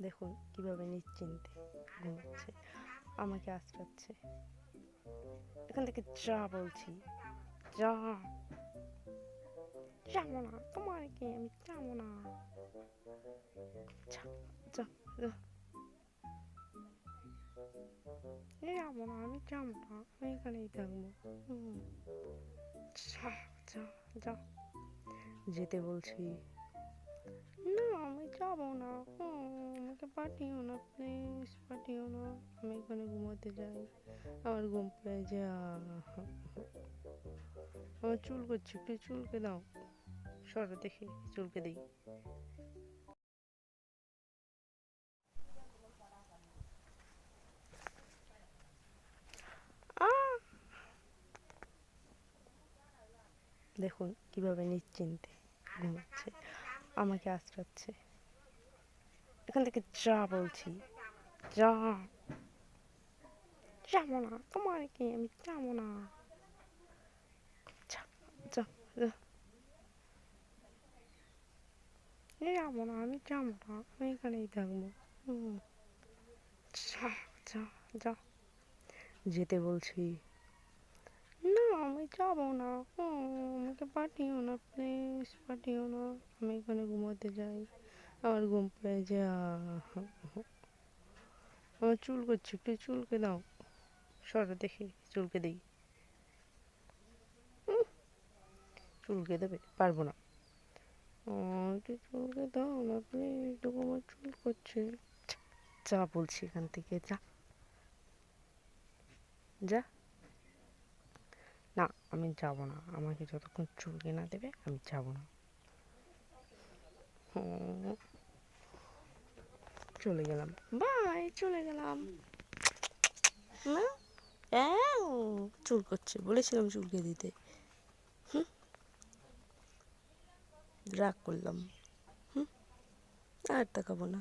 দেখুন কিভাবে নিশ্চিন্তে ঘুমাচ্ছে, আমাকে আঁচড়াচ্ছে। এখান থেকে যা বলছি, যা। যাবো না, তোমার কি আমি যাবো না। যা, যা, যা। যাবো না, আমি যাবো না, আমি এখানেই থাকবো। যা, যা, যা। যেতে বলছি। না, আমি যাবো না। আমাকে পাঠিও না, প্লিজ পাঠিও না। আমি এখানে ঘুমাতে যাই, আমার ঘুম পেয়ে যায়। আমার চুল করছে, একটু চুলকে দাও। সরো দেখি, চুলকে দিই। দেখুন কিভাবে নিশ্চিন্তে ঘুমাচ্ছে, আমাকে আঁচড়াচ্ছে। এখান থেকে যা বলছি, যা। যাবো না, তোমার কি আমি যাবো না। যা, যা, যা। যাবো না, আমি যাবো না, আমি এখানেই থাকবো। যা, যা, যা। যেতে বলছি। না, আমি যাবো না। আমাকে পাঠিও না, প্লিজ পাঠিও না। আমি এখানে ঘুমাতে যাই, আমার ঘুম পেয়ে যায়। আমার চুল করছে, একটু চুলকে দাও। সরো দেখি, চুলকে দিই। চুলকে দেবে? পারবো না। একটু চুলকে দাও না প্লিজ, আমার চুল করছে। যা বলছি এখান থেকে, যা, যা। না, আমি যাব না, আমাকে যতক্ষণ চুলকে না দেবে আমি যাব না। চলে গেলাম, বাই, চলে গেলাম। না, চুল করছে, বলেছিলাম চুলকে দিতে। রাগ করলাম। আর তাকাবো না।